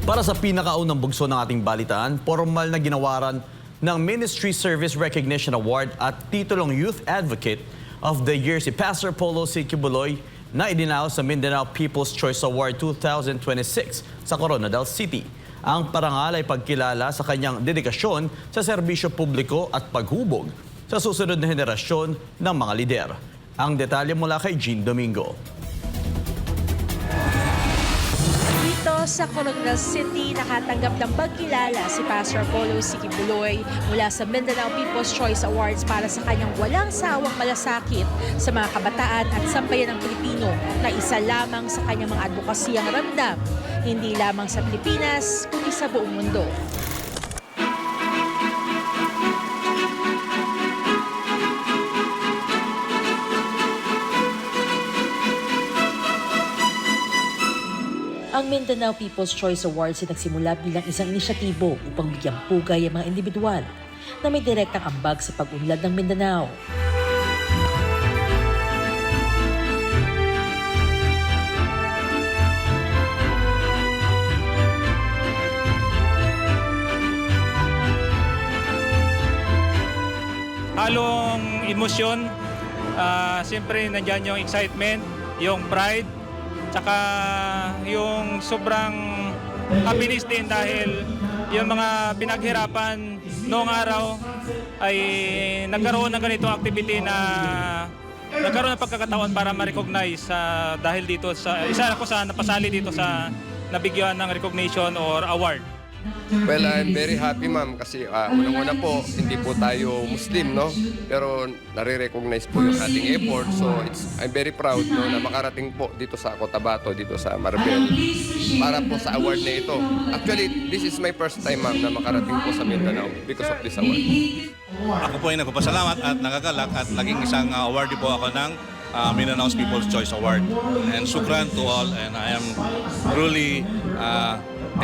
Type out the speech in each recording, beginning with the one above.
Para sa pinakaunang bugso ng ating balitaan, formal na ginawaran ng Ministry Service Recognition Award at titulong Youth Advocate of the Year si Pastor Polo C. Kibuloy na idinaos sa Mindanao People's Choice Award 2026 sa Coronadal City. Ang parangal ay pagkilala sa kanyang dedikasyon sa serbisyo publiko at paghubog sa susunod na henerasyon ng mga lider. Ang detalye mula kay Jean Domingo. Dito sa Coronadal City, nakatanggap ng pagkilala si Pastor Polo C. Kibuloy mula sa Mindanao People's Choice Awards para sa kanyang walang sawang malasakit sa mga kabataan at sambayan ng Pilipino na isa lamang sa kanyang mga advokasiyang ramdam, hindi lamang sa Pilipinas, kundi sa buong mundo. Ang Mindanao People's Choice Awards ay nagsimula bilang isang inisyatibo upang bigyang pugay ang mga individual na may direktang ambag sa pag-unlad ng Mindanao. Halong emosyon, siyempre nandyan yung excitement, yung pride, tsaka yung sobrang happiness din dahil yung mga pinaghirapan noong araw ay nagkaroon ng ganitong activity na nagkaroon ng pagkakataon para ma-recognize dahil dito sa isa ako sa napasali dito sa nabigyan ng recognition or award. Well, I'm very happy, ma'am, kasi unang-una po, hindi po tayo Muslim, no? Pero nare-recognize po yung ating effort. So, I'm very proud, no, na makarating po dito sa Cotabato, dito sa Marbel, para po sa award na ito. Actually, this is my first time, ma'am, na makarating po sa Mindanao because of this award. Ako po ay nagpapasalamat at nagagalak at naging isang awardee po ako ng Mindanao's People's Choice Award. And sukran to all, and I am really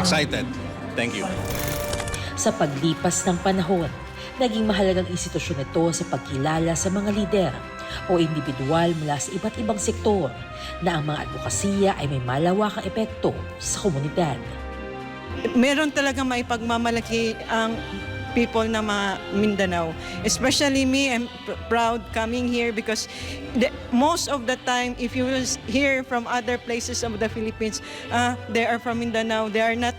excited. Thank you. Sa paglipas ng panahon, naging mahalagang institusyon ito sa pagkilala sa mga lider o individual mula sa iba't ibang sektor na ang mga advokasya ay may malawakang epekto sa komunidad. Meron talaga maipagmamalaki ang people na mga Mindanao. Especially me, I'm proud coming here because most of the time, if you hear from other places of the Philippines, they are from Mindanao, they are not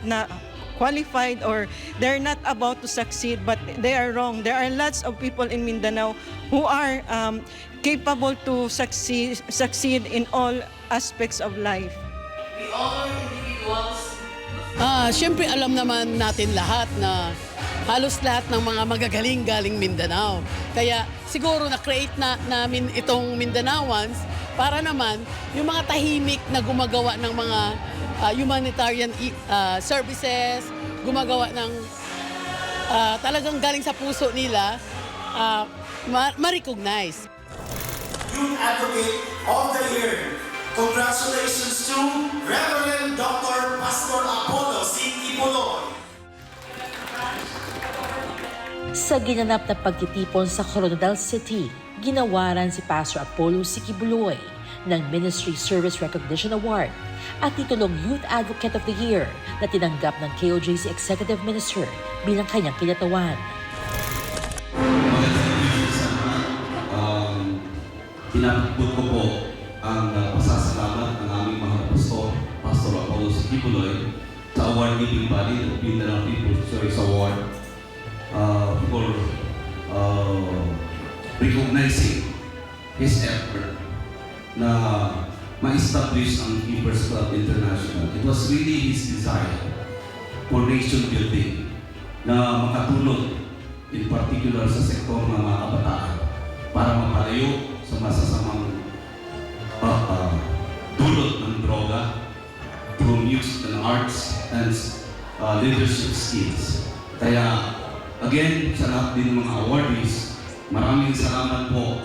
qualified or they're not about to succeed, but they are wrong. There are lots of people in Mindanao who are capable to succeed in all aspects of life. Siyempre alam naman natin lahat na halos lahat ng mga magagaling galing Mindanao. Kaya siguro na-create namin itong Mindanaoans para naman yung mga tahimik na gumagawa ng mga humanitarian services, gumagawa ng talagang galing sa puso nila, ma-recognize. Youth Advocate of the Year. Congratulations to Reverend Dr. Pastor Apollo C. Kibuloy. Sa ginanap na pagtitipon sa Coronadal City, ginawaran si Pastor Apollo C. Kibuloy ng Ministry Service Recognition Award at titulong Youth Advocate of the Year na tinanggap ng KOJC Executive Minister bilang kanyang kinatawan. Pinapagput ko po ang pasasalamat ng aming mga pastor, Pastor Apollo C. Kibuloy, sa award-giving body ng Mindanao People's Choice Award for recognizing his effort na ma-establish ang Keepers Club International. It was really his desire for nation building na makatulong in particular sa sektor ng mga kabataan para mapalayo sa masasamang dulot ng droga through music and arts and leadership skills. Kaya again, sa lahat din ng mga awardees, maraming salamat po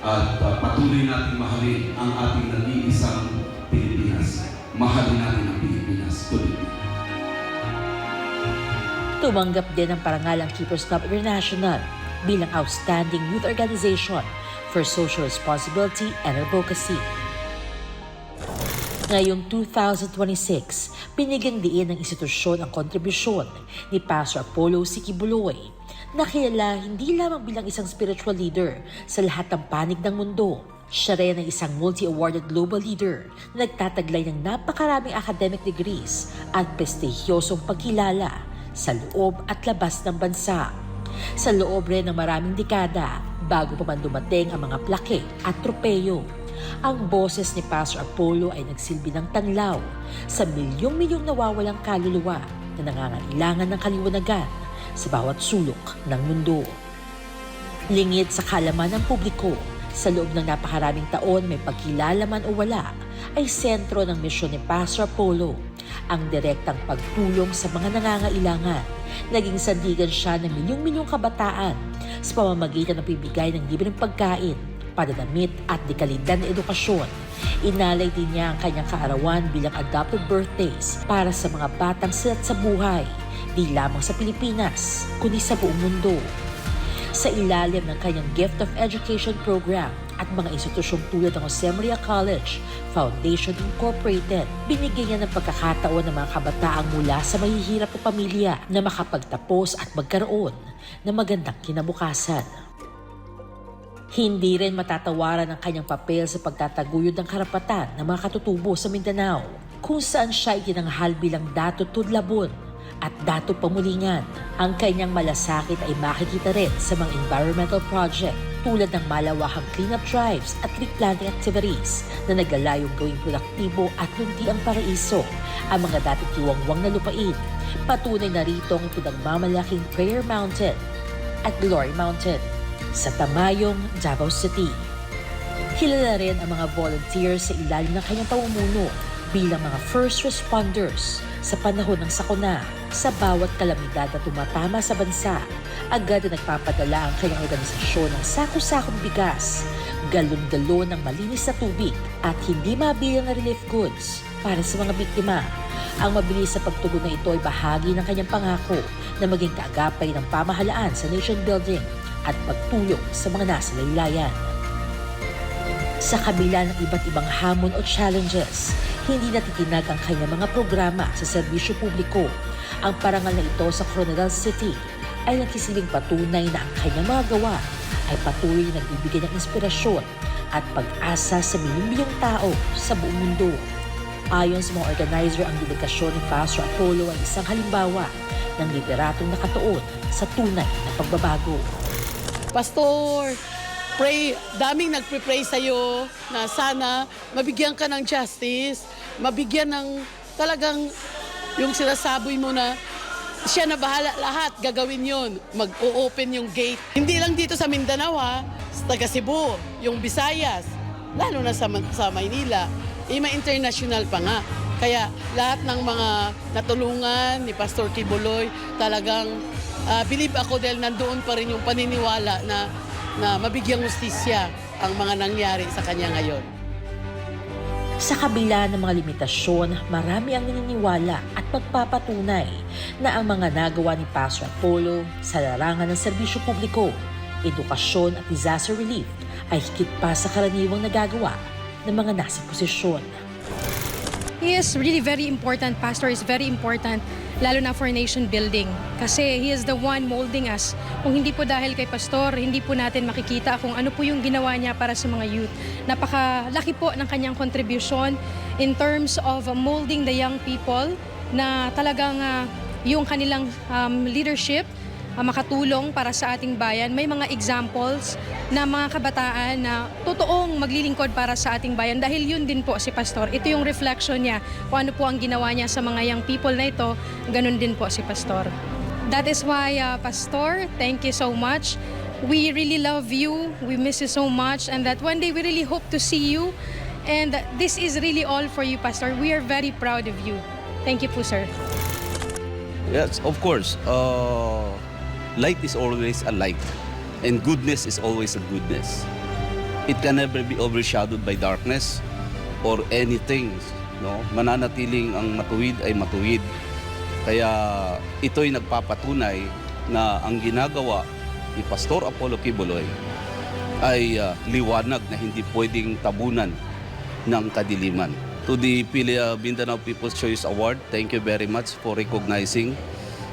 at patuloy natin mahalin ang ating nag-iisang Pilipinas. Mahalin natin ang Pilipinas. Tuloy. Tumanggap din ang parangalang Keepers Club International bilang Outstanding Youth Organization for Social Responsibility and Advocacy. Ngayong 2026, binigyang diin ng institusyon ang kontribusyon ni Pastor Apollo C. Quiboloy na kilala hindi lamang bilang isang spiritual leader sa lahat ng panig ng mundo. Siya rin ang isang multi-awarded global leader na nagtataglay ng napakaraming academic degrees at prestigyosong pagkilala sa loob at labas ng bansa. Sa loob rin ng maraming dekada bago pa man dumating ang mga plaque at tropeyo, ang boses ni Pastor Apollo ay nagsilbi ng tanglaw sa milyong-milyong nawawalang kaluluwa na nangangailangan ng kaliwanagan sa bawat sulok ng mundo. Lingid sa kalaman ng publiko, sa loob ng napakaraming taon may pagkilala man o wala, ay sentro ng misyon ni Pastor Apollo ang direktang pagtulong sa mga nangangailangan. Naging sandigan siya ng milyong-milyong kabataan sa pamamagitan ng pibigay ng libreng pagkain, padadamit at dekalidad na edukasyon. Inalay din niya ang kanyang kaarawan bilang adopted birthdays para sa mga batang silat sa buhay, di lamang sa Pilipinas, kundi sa buong mundo. Sa ilalim ng kanyang Gift of Education program at mga institusyong tulad ng Josemaria College Foundation Incorporated, binigyan niya ng pagkakataon ng mga kabataang mula sa mahihirap na pamilya na makapagtapos at magkaroon ng magandang kinabukasan. Hindi rin matatawaran ang kanyang papel sa pagtataguyod ng karapatan ng mga katutubo sa Mindanao, kung saan siya itinanghal bilang Dato Tudlabon at Dato Pamulingan. Ang kanyang malasakit ay makikita rin sa mga environmental project tulad ng malawakang cleanup drives at tree planting activities na naglalayong gawing produktibo at luntiang paraiso ang mga dating tiwangwang na lupain. Patunay na rito ang pinagmamalaking Prayer Mountain at Glory Mountain sa Tamayong, Davao City. Kilala rin ang mga volunteers sa ilalim ng kanyang pamumuno bilang mga first responders sa panahon ng sakuna. Sa bawat kalamidad na tumatama sa bansa, agad na nagpapadala ang kanyang organisasyon ng sako-sakong bigas, galon-galon ng malinis na tubig at hindi mabilang na relief goods para sa mga biktima. Ang mabilis na pagtugon na ito ay bahagi ng kanyang pangako na maging kaagapay ng pamahalaan sa nation building at pagtulong sa mga nasa laylayan. Sa kabila ng iba't ibang hamon o challenges, hindi natitinag ang kanyang mga programa sa serbisyo publiko. Ang parangal na ito sa Coronadal City ay nagsisilbing patunay na ang kanyang mga gawa ay patuloy na nagbibigay ng inspirasyon at pag-asa sa milyong tao sa buong mundo. Ayon sa mga organizer, ang dedikasyon ni Pastor Apollo ay isang halimbawa ng literatong nakatuon sa tunay na pagbabago. Pastor, pray, daming nagpre-pray sa'yo na sana mabigyan ka ng justice, mabigyan ng talagang yung sinasabi mo na siya na bahala lahat, gagawin yon, mag-o-open yung gate. Hindi lang dito sa Mindanao sa taga Cebu, yung Visayas, lalo na sa Maynila, international pa nga. Kaya lahat ng mga natulungan ni Pastor Quiboloy, talagang believe ako dahil nandoon pa rin yung paniniwala na mabigyang hustisya ang mga nangyari sa kanya ngayon. Sa kabila ng mga limitasyon, marami ang naniniwala at magpapatunay na ang mga nagawa ni Pastor Apollo sa larangan ng serbisyo publiko, edukasyon at disaster relief ay higit pa sa karaniwang nagagawa ng mga nasa posisyon. He is really very important. Pastor is very important, lalo na for nation building. Kasi he is the one molding us. Kung hindi po dahil kay Pastor, hindi po natin makikita kung ano po yung ginawa niya para sa mga youth. Napakalaki po ng kanyang contribution in terms of molding the young people na talagang yung kanilang leadership makatulong para sa ating bayan. May mga examples na mga kabataan na totoong maglilingkod para sa ating bayan dahil yun din po si Pastor. Ito yung reflection niya kung ano po ang ginawa niya sa mga young people na ito, ganun din po si Pastor. That is why, Pastor, thank you so much. We really love you, we miss you so much, and that one day we really hope to see you. And this is really all for you, Pastor. We are very proud of you. Thank you po, sir. Yes, of course. Light is always a light, and goodness is always a goodness. It can never be overshadowed by darkness or anything. No? Mananatiling ang matuwid ay matuwid. Kaya ito'y nagpapatunay na ang ginagawa ni Pastor Apollo Quiboloy ay liwanag na hindi pwedeng tabunan ng kadiliman. to the Mindanao People's Choice Award. Thank you very much for recognizing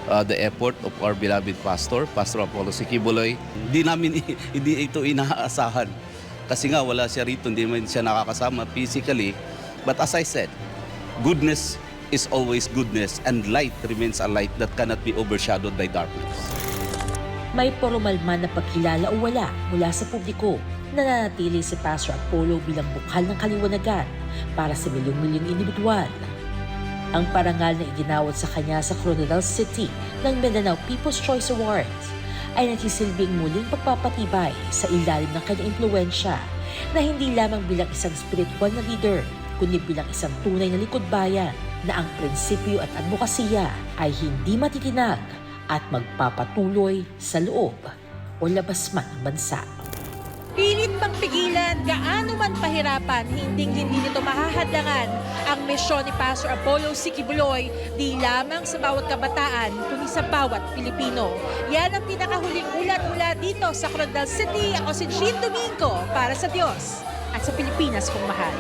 the effort of our beloved pastor, Pastor Apollo C. Kibuloy. Hindi ito inaasahan. Kasi nga wala siya rito, hindi naman siya nakakasama physically. But as I said, goodness is always goodness and light remains a light that cannot be overshadowed by darkness. May formal man na pagkilala o wala mula sa publiko, nananatili si Pastor Apollo bilang bukal ng kaliwanagan para sa milyong-milyong individual. Ang parangal na iginawad sa kanya sa Coronadal City ng Mindanao People's Choice Awards ay nagsisilbing muling pagpapatibay sa ilalim ng kanyang impluwensya na hindi lamang bilang isang spiritual na leader, kundi bilang isang tunay na likod-bayan na ang prinsipyo at advokasya ay hindi matitinag at magpapatuloy sa loob o labas man ng bansa. Pilit pang pigilan, gaano man pahirapan, hindi nito mahahadlangan ang misyon ni Pastor Apollo C. Kibuloy, di lamang sa bawat kabataan, kundi sa bawat Pilipino. Yan ang pinakahuling ulat mula dito sa Coronadal City. Ako si Jean Domingo para sa Diyos at sa Pilipinas kong mahal.